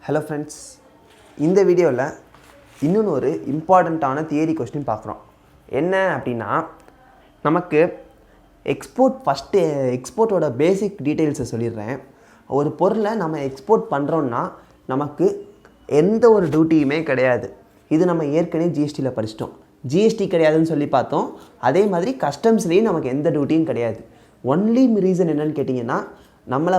Hello friends, இந்த வீடியோவில் இன்னொன்று ஒரு இம்பார்ட்டண்ட்டான தியரி கொஸ்டின் பார்க்குறோம். என்ன அப்படின்னா, நமக்கு எக்ஸ்போர்ட்டோட பேசிக் டீட்டெயில்ஸை சொல்லிடுறேன். ஒரு பொருளை நம்ம எக்ஸ்போர்ட் பண்ணுறோன்னா நமக்கு எந்த ஒரு டியூட்டியுமே கிடையாது. இது நம்ம ஏற்கனவே ஜிஎஸ்டியில் படிச்சிட்டோம். ஜிஎஸ்டி கிடையாதுன்னு சொல்லி பார்த்தோம். அதே மாதிரி கஸ்டம்ஸ்லேயும் நமக்கு எந்த டியூட்டியும் கிடையாது. ஒன்லி ரீசன் என்னன்னு கேட்டிங்கன்னா, நம்மளை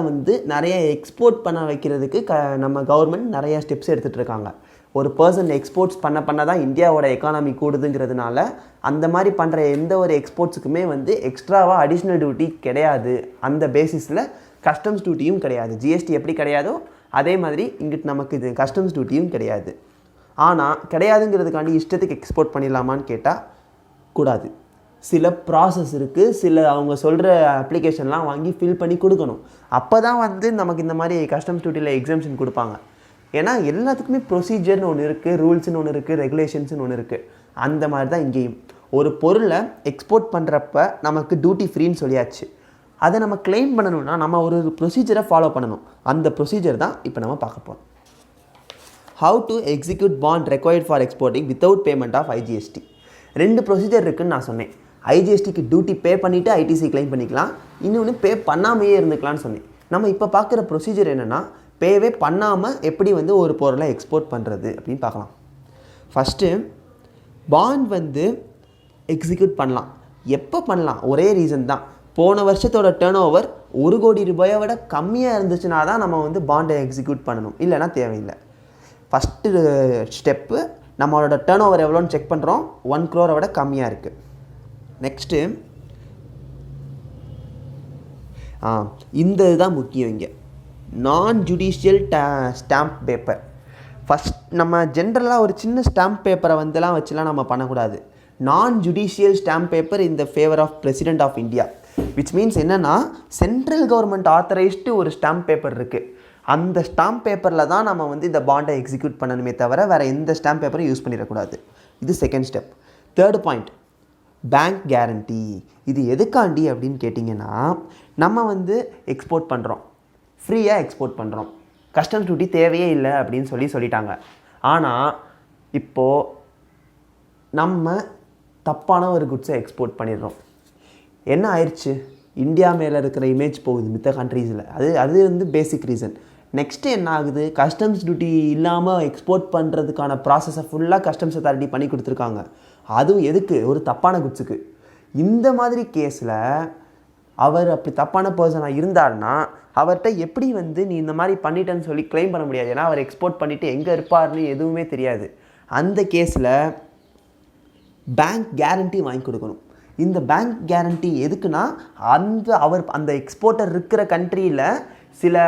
நிறைய எக்ஸ்போர்ட் பண்ண வைக்கிறதுக்கு நம்ம கவர்மெண்ட் நிறைய ஸ்டெப்ஸ் எடுத்துகிட்டு இருக்காங்க. ஒரு பர்சன் எக்ஸ்போர்ட்ஸ் பண்ண தான் இந்தியாவோட எக்கானமி கூடுதுங்கிறதுனால அந்த மாதிரி பண்ணுற எந்த ஒரு எக்ஸ்போர்ட்ஸுக்குமே எக்ஸ்ட்ராவாக அடிஷ்னல் டியூட்டி கிடையாது. அந்த பேசிஸில் கஸ்டம்ஸ் டியூட்டியும் கிடையாது. ஜிஎஸ்டி எப்படி கிடையாதோ அதே மாதிரி இங்கிட்டு நமக்கு இது கஸ்டம்ஸ் டியூட்டியும் கிடையாது. ஆனால் கிடையாதுங்கிறதுக்காண்டி இஷ்டத்துக்கு எக்ஸ்போர்ட் பண்ணிடலாமான்னு கேட்டால் கூடாது. சில ப்ராசஸ் இருக்குது. சில அவங்க சொல்கிற அப்ளிகேஷன்லாம் வாங்கி ஃபில் பண்ணி கொடுக்கணும். அப்போ தான் நமக்கு இந்த மாதிரி கஸ்டம்ஸ் டியூட்டியில் எக்ஸம்ஷன் கொடுப்பாங்க. ஏன்னா எல்லாத்துக்குமே ப்ரொசீஜர்னு ஒன்று இருக்குது, ரூல்ஸ்னு ஒன்று இருக்குது, ரெகுலேஷன்ஸ்னு ஒன்று இருக்குது. அந்த மாதிரி தான் இங்கேயும் ஒரு பொருளை எக்ஸ்போர்ட் பண்ணுறப்ப நமக்கு டியூட்டி ஃப்ரீன்னு சொல்லியாச்சு. அதை நம்ம கிளைம் பண்ணணும்னா நம்ம ஒரு ப்ரொசீஜரை ஃபாலோ பண்ணணும். அந்த ப்ரொசீஜர் தான் இப்போ நம்ம பார்க்க போகிறோம். How to execute bond required for exporting without payment of IGST. 2 procedure இருக்குதுன்னு நான் சொன்னேன். ஐஜிஎஸ்டிக்கு டியூட்டி பே பண்ணிவிட்டு ஐடிசி கிளைம் பண்ணிக்கலாம், இன்னொன்று பே பண்ணாமையே இருந்துக்கலான்னு சொன்னேன். நம்ம இப்போ பார்க்குற ப்ரொசீஜர் என்னென்னா, பேவே பண்ணாமல் எப்படி ஒரு பொருளை எக்ஸ்போர்ட் பண்ணுறது அப்படின்னு பார்க்கலாம். ஃபஸ்ட்டு பாண்ட் எக்ஸிக்யூட் பண்ணலாம். எப்போ பண்ணலாம்? ஒரே ரீசன் தான். போன வருஷத்தோட டர்ன் ஓவர் 1 கோடி ரூபாயை விட கம்மியாக இருந்துச்சுன்னா தான் நம்ம பாண்டை எக்ஸிக்யூட் பண்ணணும், இல்லைனா தேவையில்லை. ஃபஸ்ட்டு ஸ்டெப்பு நம்மளோட டர்ன் ஓவர் எவ்வளோன்னு செக் பண்ணுறோம். 1 crore விட கம்மியாக இருக்குது. நெக்ஸ்ட்டு இந்த இதுதான் முக்கியம். இங்கே நான் ஜுடிஷியல் ஸ்டாம்ப் பேப்பர். ஃபஸ்ட் நம்ம ஜென்ரலாக ஒரு சின்ன ஸ்டாம்ப் பேப்பரை வச்சுலாம் நம்ம பண்ணக்கூடாது. நான் judicial stamp paper in the favour of President of India, which means என்னென்னா சென்ட்ரல் கவர்மெண்ட் ஆத்தரைஸ்டு ஒரு ஸ்டாம்ப் பேப்பர் இருக்குது. அந்த ஸ்டாம்ப் பேப்பரில் தான் நம்ம இந்த பாண்டை எக்ஸிக்யூட் பண்ணணுமே தவிர வேறு எந்த ஸ்டாம்ப் பேப்பரும் யூஸ் பண்ணிடக்கூடாது. இது second step. Third point, bank guarantee. இது எதுக்காண்டி அப்படின்னு கேட்டிங்கன்னா, நம்ம எக்ஸ்போர்ட் பண்ணுறோம், ஃப்ரீயாக எக்ஸ்போர்ட் பண்ணுறோம், கஸ்டம்ஸ் டியூட்டி தேவையே இல்லை அப்படின்னு சொல்லிட்டாங்க. ஆனால் இப்போது நம்ம தப்பான ஒரு குட்ஸை எக்ஸ்போர்ட் பண்ணிடுறோம். என்ன ஆயிடுச்சு? இந்தியா மேலே இருக்கிற இமேஜ் போகுது மித்த கண்ட்ரீஸில். அது பேசிக் ரீசன். நெக்ஸ்ட்டு என்ன ஆகுது? கஸ்டம்ஸ் டியூட்டி இல்லாமல் எக்ஸ்போர்ட் பண்ணுறதுக்கான ப்ராசஸை ஃபுல்லாக கஸ்டம்ஸ் அத்தாரிட்டி பண்ணி கொடுத்துருக்காங்க. அதுவும் எதுக்கு? ஒரு தப்பான குட்ஸுக்கு. இந்த மாதிரி கேஸில் அவர் அப்படி தப்பான பர்சனாக இருந்தார்னா அவர்கிட்ட எப்படி நீ இந்த மாதிரி பண்ணிட்டேன்னு சொல்லி கிளைம் பண்ண முடியாது. ஏன்னா அவர் எக்ஸ்போர்ட் பண்ணிவிட்டு எங்கே இருப்பார்னு எதுவுமே தெரியாது. அந்த கேஸில் பேங்க் கேரண்டி வாங்கி கொடுக்கணும். இந்த பேங்க் கேரண்டி எதுக்குன்னா, அந்த எக்ஸ்போர்ட்டர் இருக்கிற கண்ட்ரியில் சில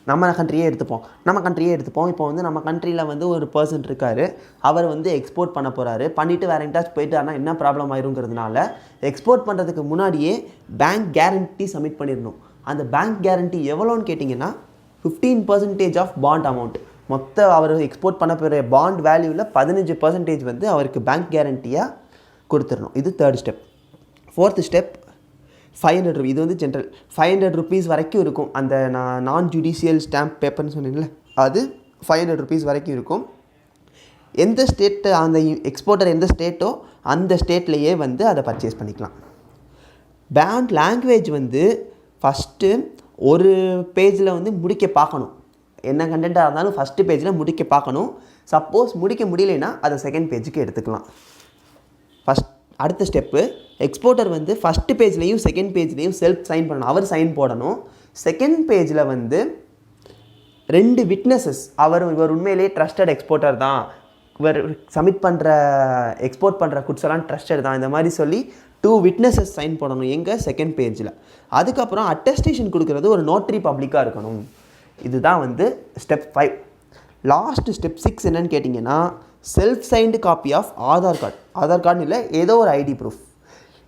நம்ம கண்ட்ரியே எடுத்துப்போம். இப்போ நம்ம கண்ட்ரியில் ஒரு பர்சன் இருக்கார். அவர் எக்ஸ்போர்ட் பண்ண போகிறாரு. பண்ணிவிட்டு வேறு எங்கிட்டாச்சும் போயிட்டாருன்னா என்ன ப்ராப்ளம் ஆயிருங்கிறதுனால எக்ஸ்போர்ட் பண்ணுறதுக்கு முன்னாடியே பேங்க் கேரண்டி சப்மிட் பண்ணிடணும். அந்த பேங்க் கேரண்டி எவ்வளோன்னு கேட்டிங்கன்னா 15% ஆஃப் பாண்ட் அமௌண்ட். அவர் எக்ஸ்போர்ட் பண்ண போகிற பாண்ட் வேல்யூவில் 15% அவருக்கு பேங்க் கேரண்டியாக கொடுத்துடணும். இது third step. Fourth step 500 rupees. இது ஜென்ரல் 500 ரூபீஸ் வரைக்கும் இருக்கும். அந்த நான் ஜுடிஷியல் ஸ்டாம்ப் பேப்பர்னு சொன்னீங்களே, அது 500 ரூபீஸ் வரைக்கும் இருக்கும். எந்த ஸ்டேட்டு அந்த எக்ஸ்போர்ட்டர் எந்த ஸ்டேட்டோ அந்த ஸ்டேட்லேயே அதை பர்ச்சேஸ் பண்ணிக்கலாம். பேண்ட் லாங்குவேஜ் ஃபஸ்ட்டு ஒரு பேஜில் முடிக்க பார்க்கணும். என்ன கண்டென்ட்டாக இருந்தாலும் ஃபஸ்ட்டு பேஜில் முடிக்க பார்க்கணும். சப்போஸ் முடிக்க முடியலைன்னா அதை செகண்ட் பேஜுக்கு எடுத்துக்கலாம். அடுத்த ஸ்டெப்பு, எக்ஸ்போர்ட்டர் ஃபஸ்ட்டு பேஜ்லேயும் செகண்ட் பேஜ்லேயும் செல்ஃப் சைன் பண்ணணும். அவர் சைன் போடணும். செகண்ட் பேஜில் 2 விட்னஸஸ், இவர் உண்மையிலேயே ட்ரஸ்டட் எக்ஸ்போர்ட்டர் தான், இவர் எக்ஸ்போர்ட் பண்ணுற குட்ஸ் எல்லாம் ட்ரஸ்டட் தான், இந்த மாதிரி சொல்லி 2 விட்னஸஸ் சைன் போடணும். எங்கே? செகண்ட் பேஜில். அதுக்கப்புறம் அட்டஸ்டேஷன் கொடுக்குறது ஒரு நோட்ரி பப்ளிக்காக இருக்கணும். இதுதான் ஸ்டெப் 5. லாஸ்ட் ஸ்டெப் 6 என்னன்னு கேட்டிங்கன்னா, self signed copy of Aadhaar card இல்லை, ஏதோ ஒரு ஐடி ப்ரூஃப்.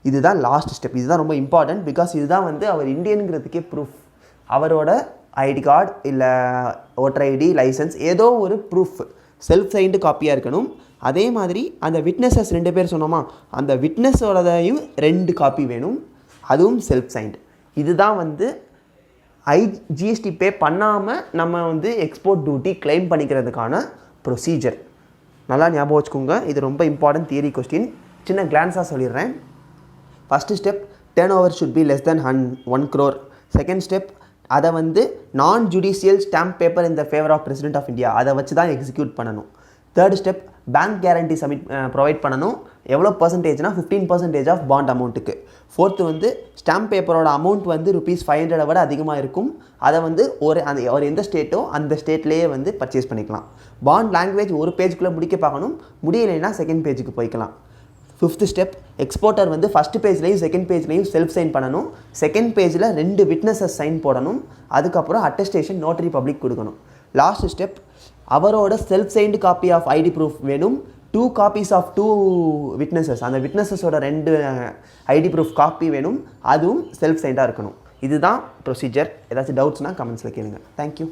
இதுதான் லாஸ்ட் ஸ்டெப். இதுதான் ரொம்ப இம்பார்ட்டன்ட். பிகாஸ் இதுதான் அவர் இந்தியனுங்கிறதுக்கே ப்ரூஃப். அவரோட ஐடி கார்டு இல்லை ஓட்டர் ஐடி, லைசன்ஸ், ஏதோ ஒரு ப்ரூஃப் செல்ஃப் சைன்டு காப்பியாக இருக்கணும். அதே மாதிரி அந்த விட்னஸஸ் 2 பேர் சொன்னோமா, அந்த விட்னஸோடதையும் 2 காப்பி வேணும், அதுவும் செல்ஃப் சைன்டு. இதுதான் ஜிஎஸ்டி பே பண்ணாமல் நம்ம வந்து எக்ஸ்போர்ட் டியூட்டி கிளைம் பண்ணிக்கிறதுக்கான ப்ரொசீஜர். நல்லா ஞாபகம் வச்சுக்கோங்க, இது ரொம்ப இம்பார்ட்டன்ட் தியரி கொஸ்டின். சின்ன கிளான்ஸாக சொல்லிடுறேன். First step, turn over should be less than 1 crore. Second step, அதை வந்து நான் judicial stamp paper in the favour of President of India, அதை வச்சு தான் எக்ஸிக்யூட் பண்ணணும். Third step, bank guarantee provide பண்ணணும். எவ்வளோ பர்சன்டேஜ்னா 15% ஆஃப் பாண்ட் அமௌண்ட்டுக்கு. ஃபோர்த்து வந்து ஸ்டாம்ப் பேப்பரோட அமௌண்ட் வந்து ₹500 விட அதிகமாக இருக்கும். அதை வந்து ஒரு எந்த ஸ்டேட்டோ அந்த ஸ்டேட்லேயே வந்து பர்ச்சேஸ் பண்ணிக்கலாம். பாண்ட் லாங்குவேஜ் ஒரு பேஜுக்குள்ளே முடிக்க பார்க்கணும், முடியலைன்னா செகண்ட் பேஜுக்கு போய்க்கலாம். ஃபிஃப்த் ஸ்டெப், எக்ஸ்போர்ட்டர் வந்து ஃபஸ்ட் பேஜ்லேயும் செகண்ட் பேஜ்லேயும் செல்ஃப் சைன் பண்ணணும். செகண்ட் பேஜில் 2 விட்னஸஸ் சைன் போடணும். அதுக்கப்புறம் அட்டஸ்டேஷன் நோட்டரி பப்ளிக் கொடுக்கணும். லாஸ்ட் ஸ்டெப், அவரோட self signed copy of ID proof வேணும். 2 copies ஆஃப் 2 விட்னஸஸ், அந்த விட்னஸஸோட 2 ஐடி ப்ரூஃப் காப்பி வேணும். அதுவும் செல்ஃப் சைண்டாக இருக்கணும். இதுதான் ப்ரொசீஜர். ஏதாச்சும் டவுட்ஸ்னால் கமெண்ட்ஸில் கேளுங்க. தேங்க்யூ.